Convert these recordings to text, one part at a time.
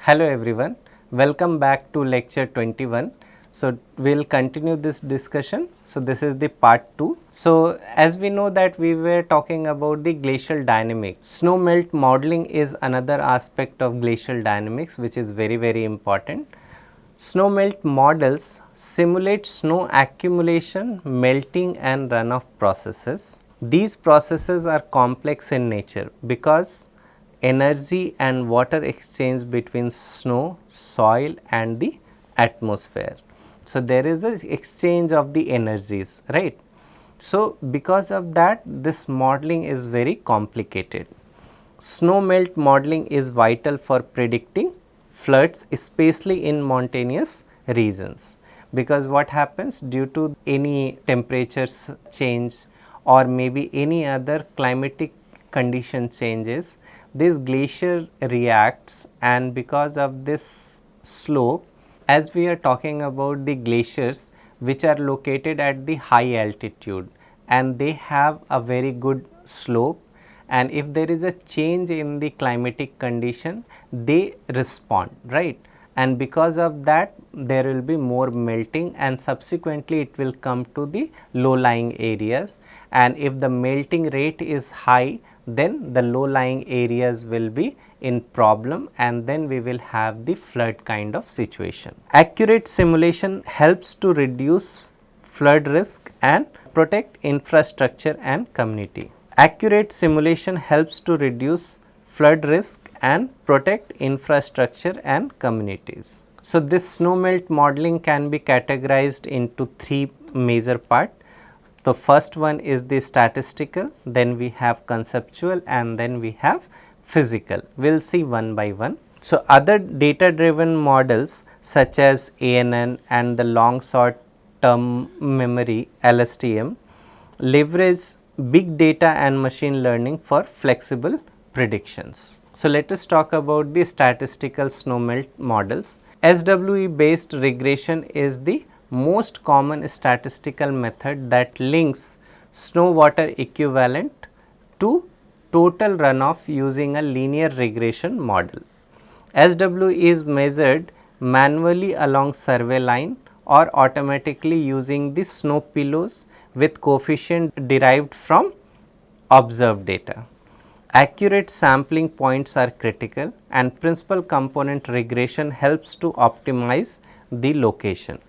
Hello everyone, welcome back to lecture 21. So, we will continue this discussion. So, this is the part 2. So, as we know that we were talking about the glacial dynamics. Snow melt modeling is another aspect of glacial dynamics which is very important. Snow melt models simulate snow accumulation, melting and runoff processes. These processes are complex in nature because energy and water exchange between snow, soil and the atmosphere. So, there is an exchange of the energies, right. So, because of that this modeling is very complicated. Snow melt modeling is vital for predicting floods, especially in mountainous regions, because what happens due to any temperatures change or maybe any other climatic condition changes, this glacier reacts, and because of this slope, as we are talking about the glaciers which are located at the high altitude and they have a very good slope, and if there is a change in the climatic condition they respond, right, and because of that there will be more melting and subsequently it will come to the low lying areas, and if the melting rate is high then the low lying areas will be in problem and then we will have the flood kind of situation. Accurate simulation helps to reduce flood risk and protect infrastructure and community. Accurate simulation helps to reduce flood risk and protect infrastructure and communities. So, this snow melt modeling can be categorized into three major parts. The first one is the statistical, then we have conceptual and then we have physical. We will see one by one. So, other data driven models such as ANN and the long short term memory LSTM leverage big data and machine learning for flexible predictions. So, let us talk about the statistical snow melt models. SWE based regression is the most common statistical method that links snow water equivalent to total runoff using a linear regression model. SWE is measured manually along survey line or automatically using the snow pillows with coefficient derived from observed data. Accurate sampling points are critical and principal component regression helps to optimize the location.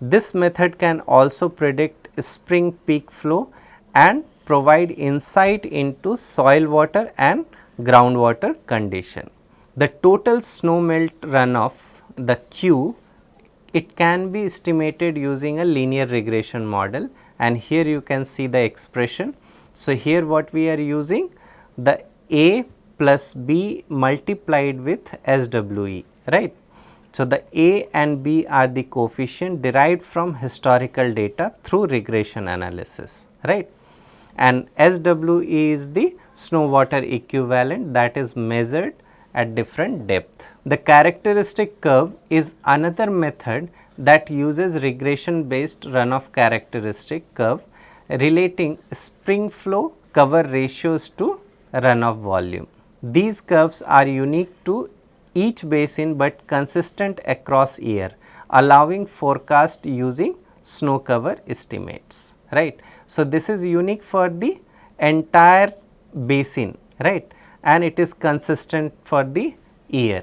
This method can also predict spring peak flow and provide insight into soil water and groundwater condition. The total snow melt runoff, the Q, it can be estimated using a linear regression model, and here you can see the expression. So, here what we are using, the A plus B multiplied with SWE, right. So, the A and B are the coefficient derived from historical data through regression analysis, right, and SWE is the snow water equivalent that is measured at different depth. The characteristic curve is another method that uses regression based runoff characteristic curve relating spring flow cover ratios to runoff volume. These curves are unique to each basin but consistent across year, allowing forecast using snow cover estimates, right. So, this is unique for the entire basin, right, and it is consistent for the year.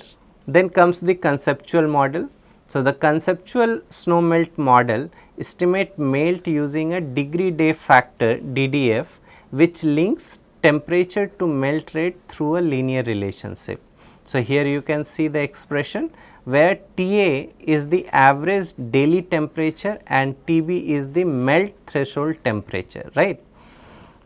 Then comes the conceptual model. So, the conceptual snow melt model estimate melt using a degree day factor DDF which links temperature to melt rate through a linear relationship. So, here you can see the expression where TA is the average daily temperature and TB is the melt threshold temperature, right.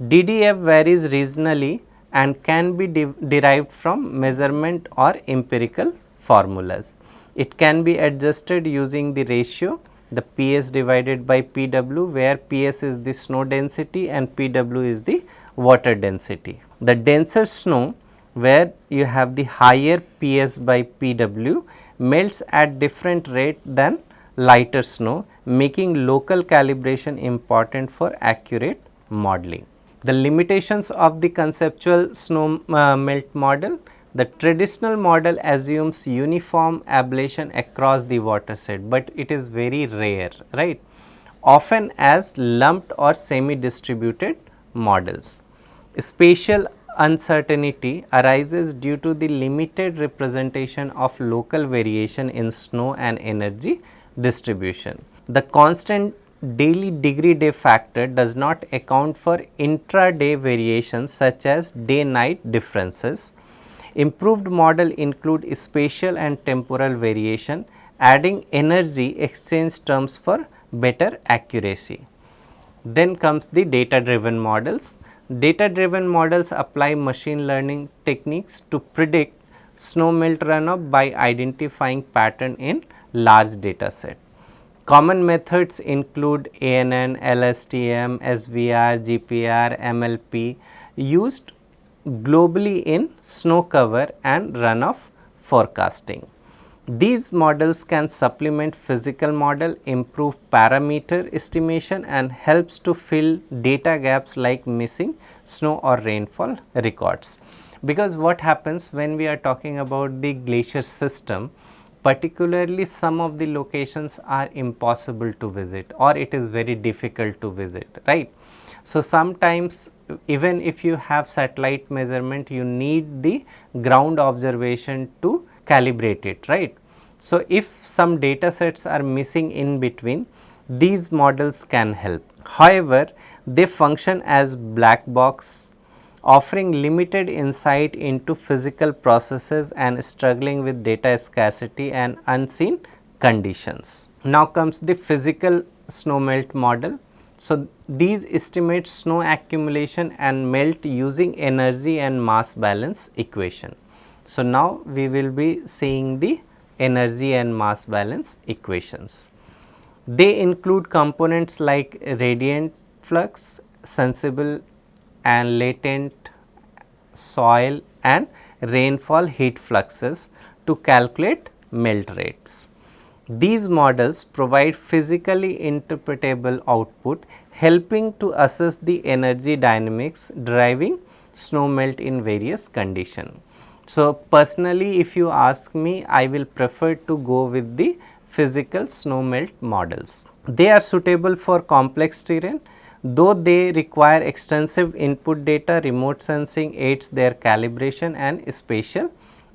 DDF varies regionally and can be derived from measurement or empirical formulas. It can be adjusted using the ratio, the PS divided by PW, where PS is the snow density and PW is the water density. The denser snow, where you have the higher PS by PW, melts at different rate than lighter snow, making local calibration important for accurate modeling. The limitations of the conceptual snow melt model, The traditional model assumes uniform ablation across the watershed, but it is very rare, right? Often as lumped or semi-distributed models. Spatial uncertainty arises due to the limited representation of local variation in snow and energy distribution. The constant daily degree day factor does not account for intra-day variations such as day-night differences. Improved model include spatial and temporal variation, adding energy exchange terms for better accuracy. Then comes the data driven models. Data driven models apply machine learning techniques to predict snow melt runoff by identifying pattern in large data set. Common methods include ANN, LSTM, SVR, GPR, MLP used globally in snow cover and runoff forecasting. These models can supplement physical model, improve parameter estimation and helps to fill data gaps like missing snow or rainfall records. Because what happens when we are talking about the glacier system, particularly some of the locations are impossible to visit or it is very difficult to visit, right. So, sometimes even if you have satellite measurement, you need the ground observation to calibrate it, right. So, if some data sets are missing in between, these models can help. However, they function as black box, offering limited insight into physical processes and struggling with data scarcity and unseen conditions. Now comes the physical snow melt model. So, these estimate snow accumulation and melt using energy and mass balance equation. So, now we will be seeing the energy and mass balance equations. They include components like radiant flux, sensible and latent soil and rainfall heat fluxes to calculate melt rates. These models provide physically interpretable output, helping to assess the energy dynamics driving snow melt in various conditions. So, personally if you ask me, I will prefer to go with the physical snow melt models. They are suitable for complex terrain, though they require extensive input data. Remote sensing aids their calibration and spatial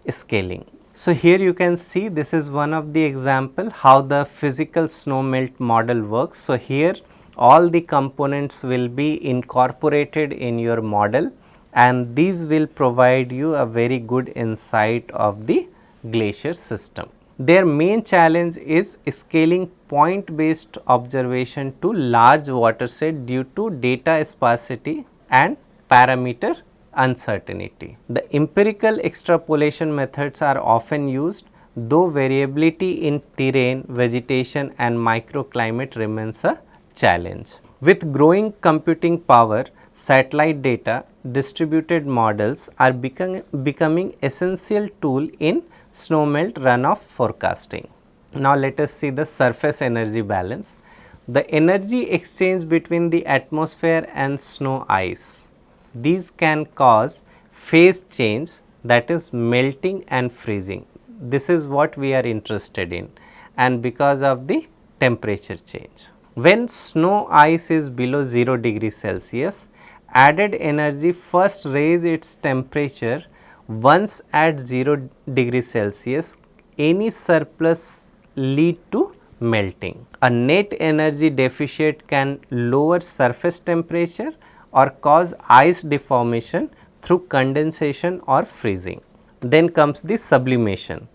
scaling. So, here you can see this is one of the example how the physical snow melt model works. So, here all the components will be incorporated in your model and these will provide you a very good insight of the glacier system. Their main challenge is scaling point based observation to large watershed due to data sparsity and parameter uncertainty. The empirical extrapolation methods are often used, though variability in terrain, vegetation and microclimate remains a challenge. With growing computing power, satellite data, distributed models are becoming essential tool in snow melt runoff forecasting. Now, let us see the surface energy balance. The energy exchange between the atmosphere and snow ice. These can cause phase change, that is melting and freezing. This is what we are interested in, and because of the temperature change. When snow ice is below 0 degree Celsius, added energy first raise its temperature. Once at 0 degree Celsius, any surplus lead to melting. A net energy deficit can lower surface temperature or cause ice deformation through condensation or freezing. Then comes the sublimation,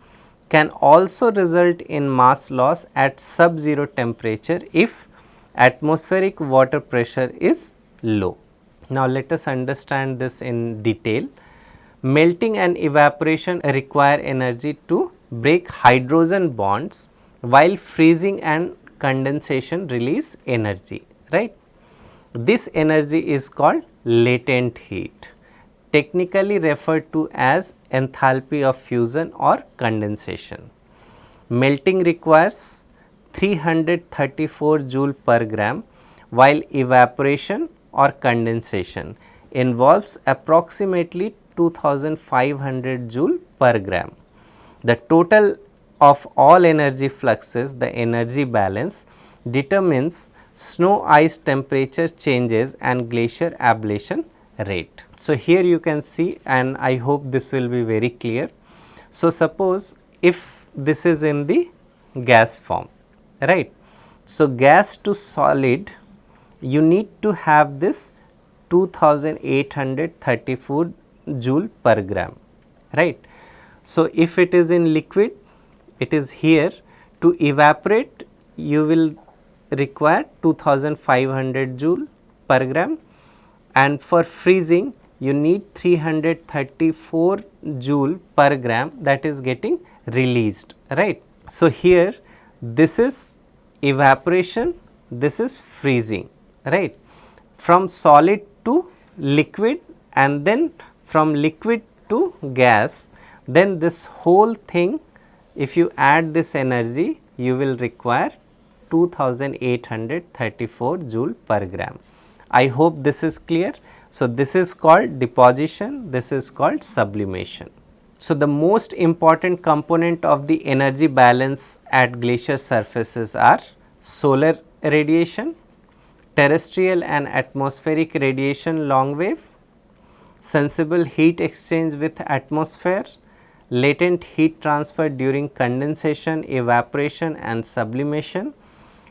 can also result in mass loss at sub-zero temperature if atmospheric water pressure is low. Now, let us understand this in detail. Melting and evaporation require energy to break hydrogen bonds, while freezing and condensation release energy, right. This energy is called latent heat, technically referred to as enthalpy of fusion or condensation. Melting requires 334 joule per gram, while evaporation or condensation involves approximately 2500 joule per gram. The total of all energy fluxes, the energy balance, determines snow ice temperature changes and glacier ablation rate. So, here you can see, and I hope this will be very clear. So, suppose if this is in the gas form, right. So, gas to solid, you need to have this 2834 joule per gram, right. So, if it is in liquid, it is here. To evaporate, you will require 2500 joule per gram, and for freezing you need 334 joule per gram, that is getting released, right. So, here this is evaporation, this is freezing, right. From solid to liquid and then from liquid to gas, then this whole thing, if you add this energy, you will require 2834 joule per gram. I hope this is clear. So, this is called deposition, this is called sublimation. So, the most important component of the energy balance at glacier surfaces are solar radiation, terrestrial and atmospheric radiation long wave, sensible heat exchange with atmosphere, latent heat transfer during condensation, evaporation and sublimation,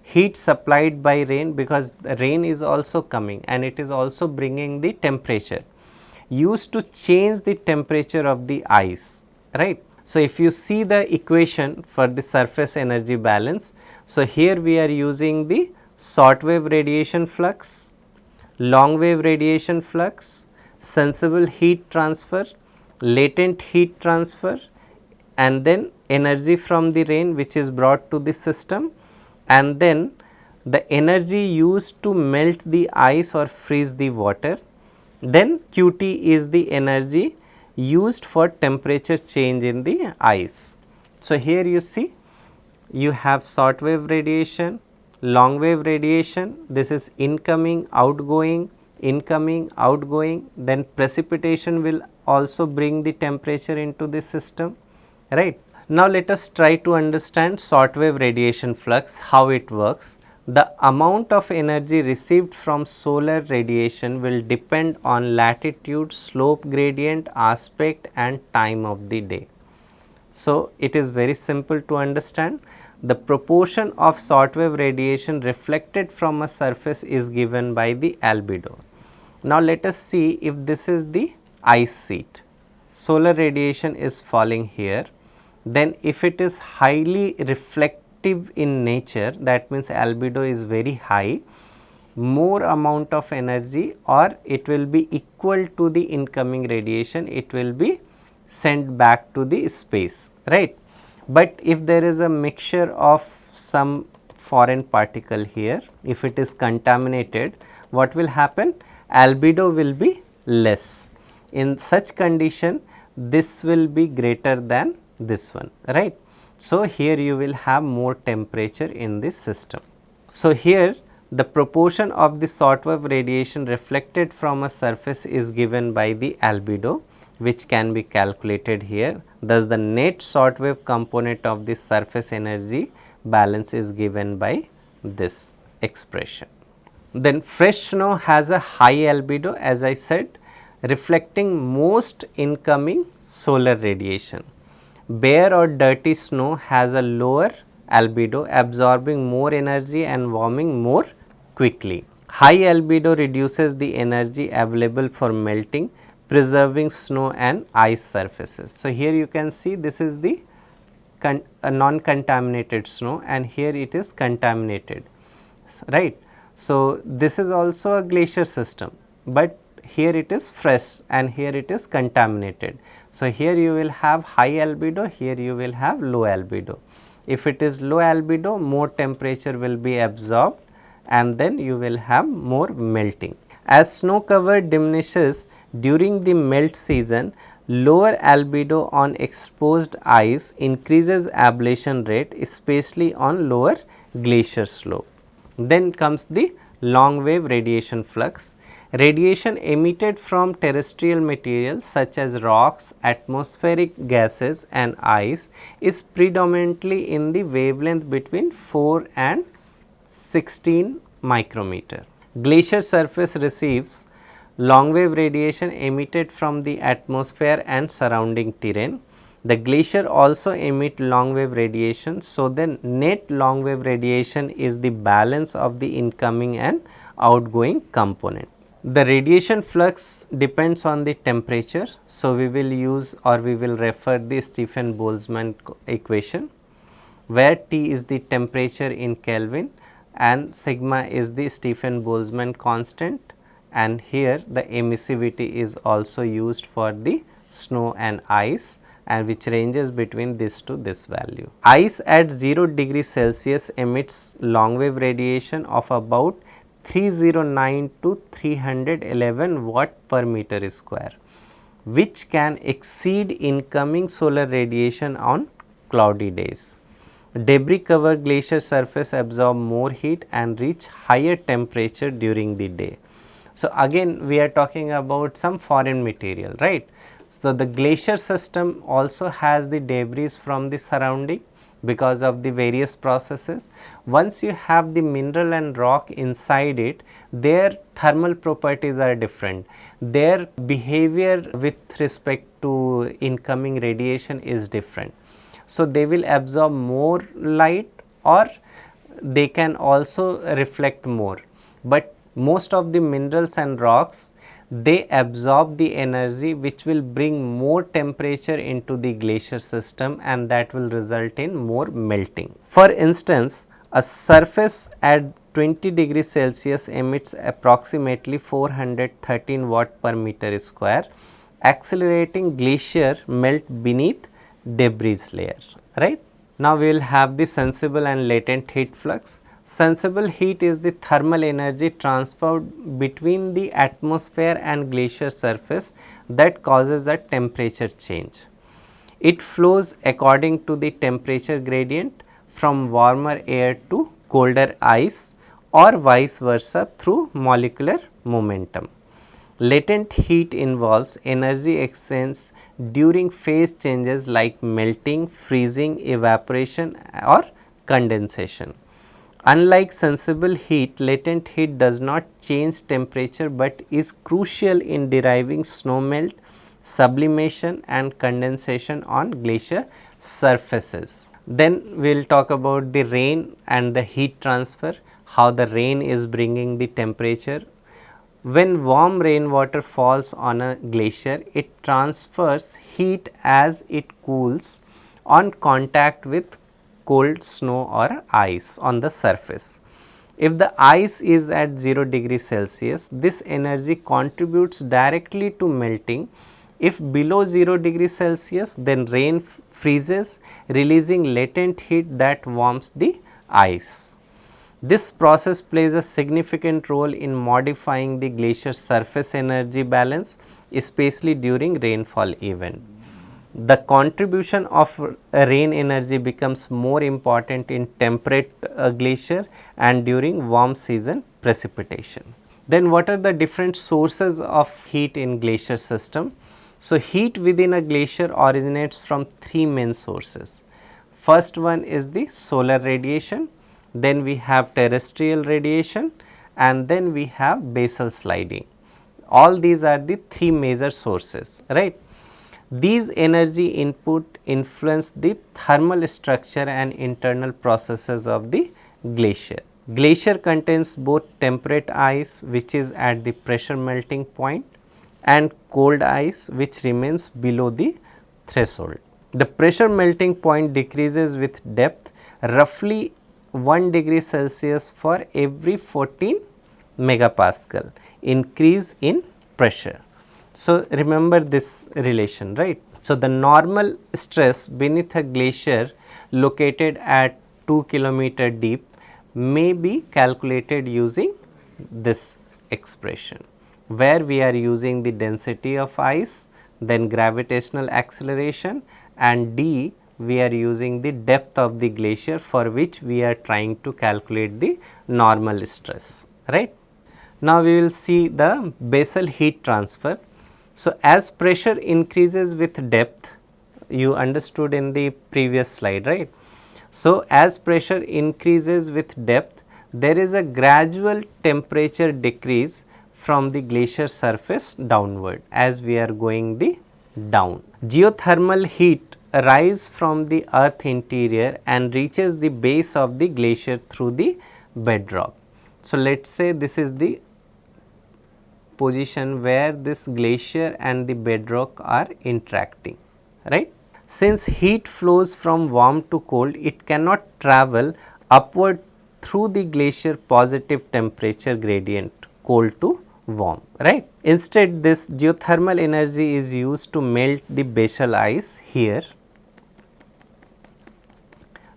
heat supplied by rain, because the rain is also coming and it is also bringing the temperature, used to change the temperature of the ice, right. So, if you see the equation for the surface energy balance, so here we are using the short wave radiation flux, long wave radiation flux, sensible heat transfer, latent heat transfer, and then energy from the rain which is brought to the system, and then the energy used to melt the ice or freeze the water. Then Qt is the energy used for temperature change in the ice. So, here you see you have short wave radiation, long wave radiation, this is incoming, outgoing, incoming, outgoing, then precipitation will also bring the temperature into the system, right. Now, let us try to understand short wave radiation flux, how it works. The amount of energy received from solar radiation will depend on latitude, slope gradient, aspect and time of the day. So, it is very simple to understand. The proportion of short wave radiation reflected from a surface is given by the albedo. Now, let us see if this is the ice sheet. Solar radiation is falling here. Then if it is highly reflective in nature, that means albedo is very high, more amount of energy, or it will be equal to the incoming radiation, it will be sent back to the space, right. But if there is a mixture of some foreign particle here, if it is contaminated, what will happen? Albedo will be less. In such condition, this will be greater than this one, right. So, here you will have more temperature in this system. So, here the proportion of the short wave radiation reflected from a surface is given by the albedo, which can be calculated here. Thus, the net short wave component of the surface energy balance is given by this expression. Then fresh snow has a high albedo, as I said, reflecting most incoming solar radiation. Bare or dirty snow has a lower albedo, absorbing more energy and warming more quickly. High albedo reduces the energy available for melting, preserving snow and ice surfaces. So, here you can see this is the non-contaminated snow and here it is contaminated, right. So, this is also a glacier system, but here it is fresh and here it is contaminated. So, here you will have high albedo, here you will have low albedo. If it is low albedo, more temperature will be absorbed and then you will have more melting. As snow cover diminishes during the melt season, lower albedo on exposed ice increases ablation rate, especially on lower glacier slope. Then comes the long wave radiation flux. Radiation emitted from terrestrial materials such as rocks, atmospheric gases and ice is predominantly in the wavelength between 4 and 16 micrometer. Glacier surface receives long wave radiation emitted from the atmosphere and surrounding terrain. The glacier also emit long wave radiation. So, the net long wave radiation is the balance of the incoming and outgoing component. The radiation flux depends on the temperature. So, we will use or we will refer the Stefan-Boltzmann equation, where T is the temperature in Kelvin and sigma is the Stefan-Boltzmann constant, and here the emissivity is also used for the snow and ice, and which ranges between this to this value. Ice at 0 degree Celsius emits long wave radiation of about 309 to 311 watt per meter square, which can exceed incoming solar radiation on cloudy days. Debris covered glacier surface absorb more heat and reach higher temperature during the day. So, again we are talking about some foreign material, right. So, the glacier system also has the debris from the surrounding because of the various processes. Once you have the mineral and rock inside it, their thermal properties are different. Their behavior with respect to incoming radiation is different. So, they will absorb more light or they can also reflect more, but most of the minerals and rocks, they absorb the energy which will bring more temperature into the glacier system, and that will result in more melting. For instance, a surface at 20 degrees Celsius emits approximately 413 watt per meter square. Accelerating glacier melt beneath debris layers, right. Now, we will have the sensible and latent heat flux. Sensible heat is the thermal energy transferred between the atmosphere and glacier surface that causes a temperature change. It flows according to the temperature gradient from warmer air to colder ice or vice versa through molecular momentum. Latent heat involves energy exchange during phase changes like melting, freezing, evaporation or condensation. Unlike sensible heat, latent heat does not change temperature, but is crucial in deriving snow melt, sublimation and condensation on glacier surfaces. Then we will talk about the rain and the heat transfer, how the rain is bringing the temperature. When warm rainwater falls on a glacier, it transfers heat as it cools on contact with cold snow or ice on the surface. If the ice is at 0 degree Celsius, this energy contributes directly to melting. If below 0 degree Celsius, then rain freezes, releasing latent heat that warms the ice. This process plays a significant role in modifying the glacier surface energy balance, especially during rainfall event. The contribution of rain energy becomes more important in temperate glacier and during warm season precipitation. Then what are the different sources of heat in glacier system? So, heat within a glacier originates from three main sources. First one is the solar radiation, then we have terrestrial radiation, and then we have basal sliding. All these are the three major sources, right. These energy input influence the thermal structure and internal processes of the glacier. Glacier contains both temperate ice, which is at the pressure melting point, and cold ice, which remains below the threshold. The pressure melting point decreases with depth, roughly 1 degree Celsius for every 14 megapascal increase in pressure. So, remember this relation, right. So, the normal stress beneath a glacier located at 2 kilometer deep may be calculated using this expression, where we are using the density of ice, then gravitational acceleration, and d we are using the depth of the glacier, for which we are trying to calculate the normal stress, right. Now we will see the basal heat transfer. So as pressure increases with depth, you understood in the previous slide, right? So as pressure increases with depth, there is a gradual temperature decrease from the glacier surface downward as we are going the down. Geothermal heat rise from the earth interior and reaches the base of the glacier through the bedrock. So let us say this is the position where this glacier and the bedrock are interacting, right. Since heat flows from warm to cold, it cannot travel upward through the glacier positive temperature gradient, cold to warm, right. Instead, this geothermal energy is used to melt the basal ice here.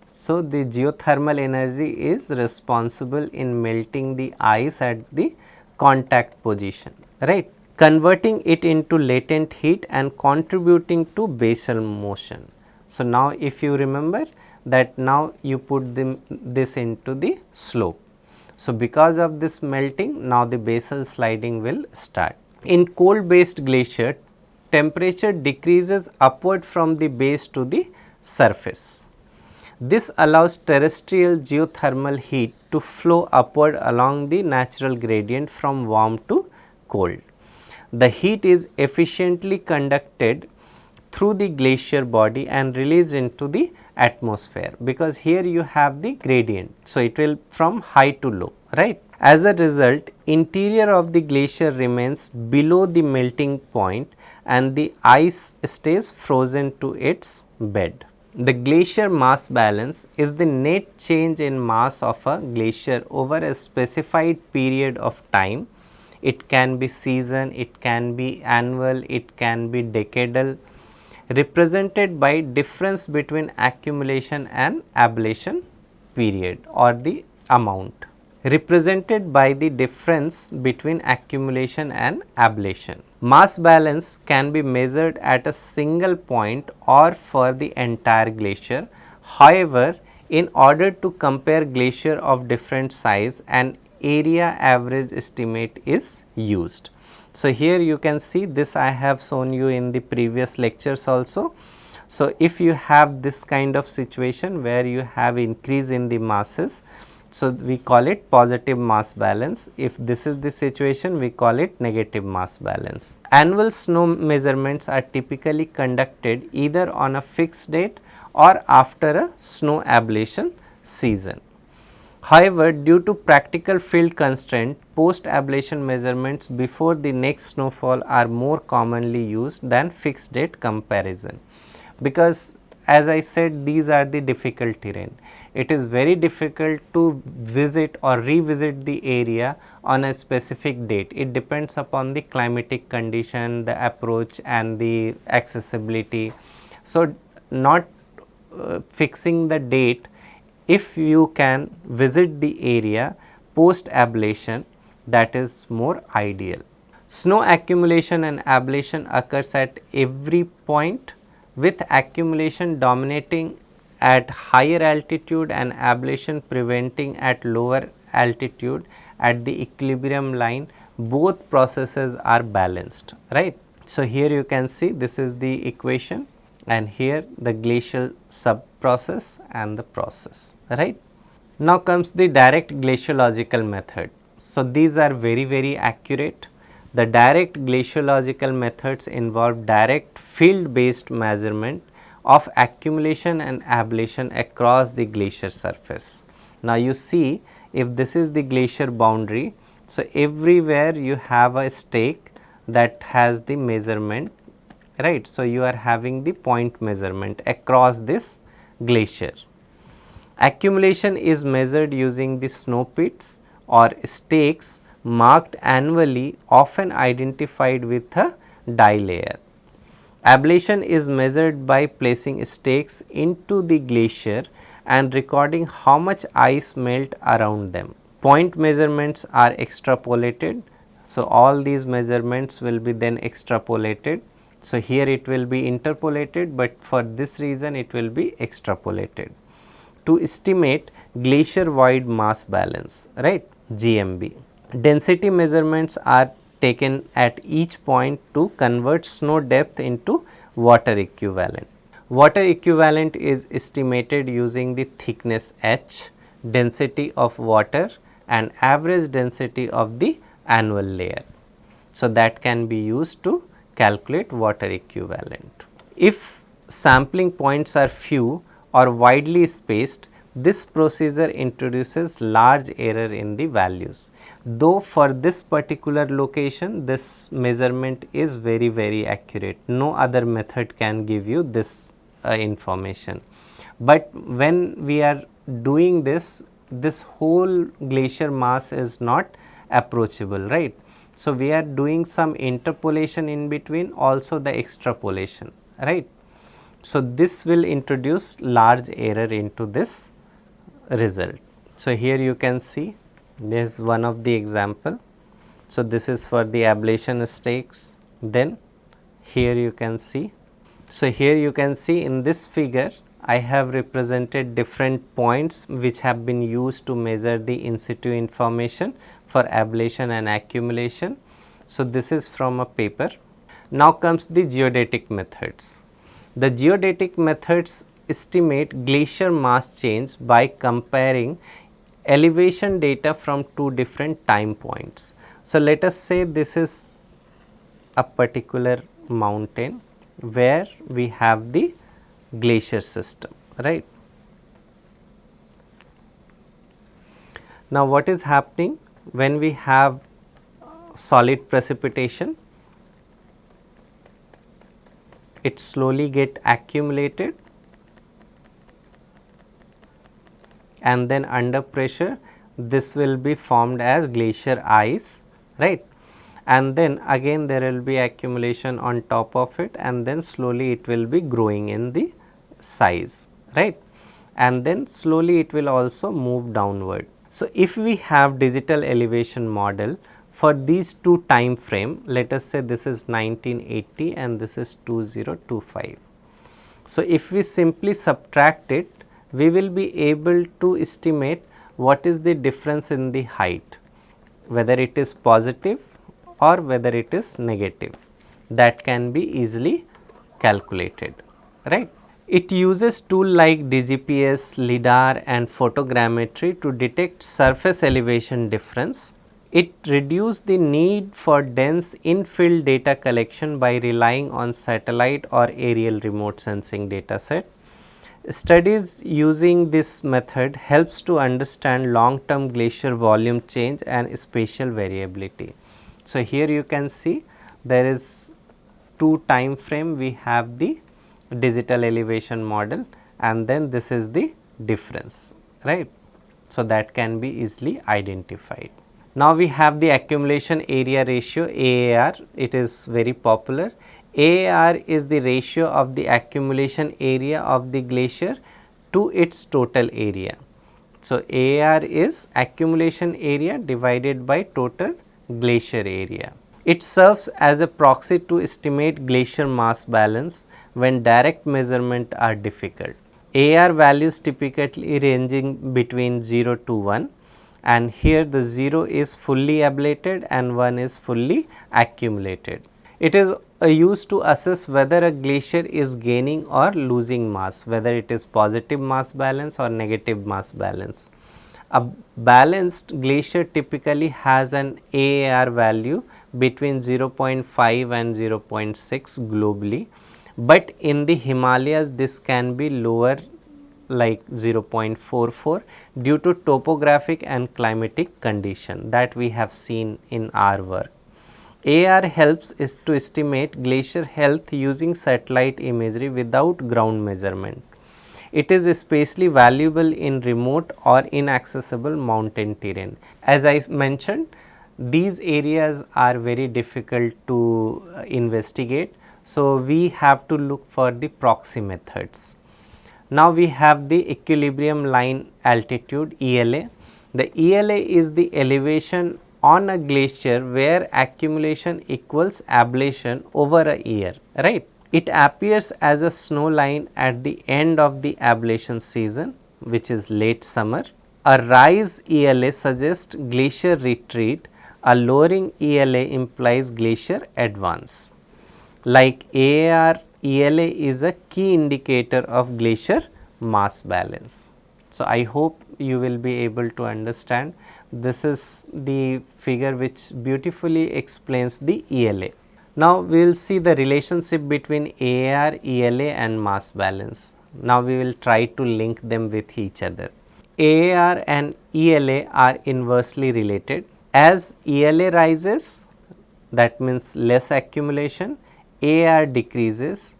So, the geothermal energy is responsible in melting the ice at the contact position, right, converting it into latent heat and contributing to basal motion. So, now if you remember that now you put this into the slope. So, because of this melting, now the basal sliding will start. In cold based glacier, temperature decreases upward from the base to the surface. This allows terrestrial geothermal heat to flow upward along the natural gradient from warm to cold. The heat is efficiently conducted through the glacier body and released into the atmosphere, because here you have the gradient. So, it will from high to low, right. As a result, interior of the glacier remains below the melting point and the ice stays frozen to its bed. The glacier mass balance is the net change in mass of a glacier over a specified period of time. It can be season, it can be annual, it can be decadal, represented by difference between accumulation and ablation period or the amount, represented by the difference between accumulation and ablation. Mass balance can be measured at a single point or for the entire glacier. However, in order to compare glacier of different size, an area average estimate is used. So, here you can see this I have shown you in the previous lectures also. So, if you have this kind of situation where you have increase in the masses, so we call it positive mass balance. If this is the situation, we call it negative mass balance. Annual snow measurements are typically conducted either on a fixed date or after a snow ablation season. However, due to practical field constraint, post ablation measurements before the next snowfall are more commonly used than fixed date comparison, because as I said, these are the difficult terrain. It is very difficult to visit or revisit the area on a specific date. It depends upon the climatic condition, the approach and the accessibility. So, not fixing the date, if you can visit the area post ablation, that is more ideal. Snow accumulation and ablation occurs at every point, with accumulation dominating at higher altitude and ablation preventing at lower altitude. At the equilibrium line, both processes are balanced, right. So, here you can see this is the equation and here the glacial sub process and the process, right. Now comes the direct glaciological method. So, these are very accurate. The direct glaciological methods involve direct field based measurement of accumulation and ablation across the glacier surface. Now, you see if this is the glacier boundary, so everywhere you have a stake that has the measurement, right. So, you are having the point measurement across this glacier. Accumulation is measured using the snow pits or stakes marked annually, often identified with a dye layer. Ablation is measured by placing stakes into the glacier and recording how much ice melt around them. Point measurements are extrapolated. So, all these measurements will be then extrapolated. So, here it will be interpolated, but for this reason it will be extrapolated to estimate glacier wide mass balance, right, GMB. Density measurements are taken at each point to convert snow depth into water equivalent. Water equivalent is estimated using the thickness H, density of water and average density of the annual layer. So, that can be used to calculate water equivalent. If sampling points are few or widely spaced, this procedure introduces large error in the values. Though for this particular location, this measurement is very accurate. No other method can give you this information. But when we are doing this, this whole glacier mass is not approachable, right. So, we are doing some interpolation in between, also the extrapolation, right. So, this will introduce large error into this result. So, here you can see this is one of the example. So, this is for the ablation stakes, then here you can see. So, here you can see in this figure I have represented different points which have been used to measure the in situ information for ablation and accumulation. So, this is from a paper. Now comes the geodetic methods. The geodetic methods estimate glacier mass change by comparing elevation data from two different time points. So, let us say this is a particular mountain where we have the glacier system, right. Now, what is happening when we have solid precipitation? It slowly get accumulated and then under pressure this will be formed as glacier ice, right. And then again there will be accumulation on top of it and then slowly it will be growing in the size, right. And then slowly it will also move downward. So, if we have digital elevation model for these two time frame, let us say this is 1980 and this is 2025. So, if we simply subtract it, we will be able to estimate what is the difference in the height, whether it is positive or whether it is negative. That can be easily calculated, right. It uses tool like DGPS, LIDAR and photogrammetry to detect surface elevation difference. It reduces the need for dense in-field data collection by relying on satellite or aerial remote sensing data set. Studies using this method helps to understand long-term glacier volume change and spatial variability. So, here you can see there is two time frame, we have the digital elevation model and then this is the difference, right. So, that can be easily identified. Now, we have the accumulation area ratio AAR, it is very popular. AAR is the ratio of the accumulation area of the glacier to its total area. So, AAR is accumulation area divided by total glacier area. It serves as a proxy to estimate glacier mass balance when direct measurement are difficult. AR values typically ranging between 0 to 1 and here the 0 is fully ablated and 1 is fully accumulated. It is used to assess whether a glacier is gaining or losing mass, whether it is positive mass balance or negative mass balance. A balanced glacier typically has an AAR value between 0.5 and 0.6 globally, but in the Himalayas this can be lower like 0.44 due to topographic and climatic condition that we have seen in our work. AR helps is to estimate glacier health using satellite imagery without ground measurement. It is especially valuable in remote or inaccessible mountain terrain. As I mentioned, these areas are very difficult to investigate. So, we have to look for the proxy methods. Now, we have the equilibrium line altitude ELA. The ELA is the elevation on a glacier where accumulation equals ablation over a year, right. It appears as a snow line at the end of the ablation season, which is late summer. A rise ELA suggests glacier retreat, a lowering ELA implies glacier advance. Like AAR, ELA is a key indicator of glacier mass balance. So, I hope you will be able to understand. This is the figure which beautifully explains the ELA. Now, we will see the relationship between AAR, ELA and mass balance. Now, we will try to link them with each other. AAR and ELA are inversely related. As ELA rises, that means less accumulation, AAR decreases,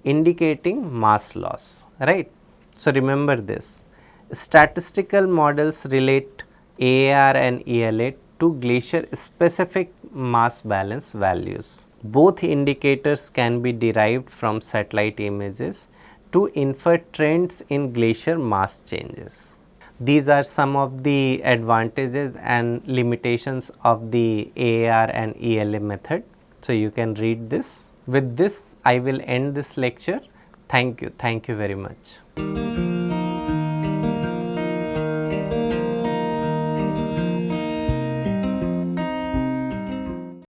indicating mass loss, right. So, remember this. Statistical models relate AAR and ELA to glacier specific mass balance values. Both indicators can be derived from satellite images to infer trends in glacier mass changes. These are some of the advantages and limitations of the AAR and ELA method. So, you can read this. With this, I will end this lecture. Thank you very much.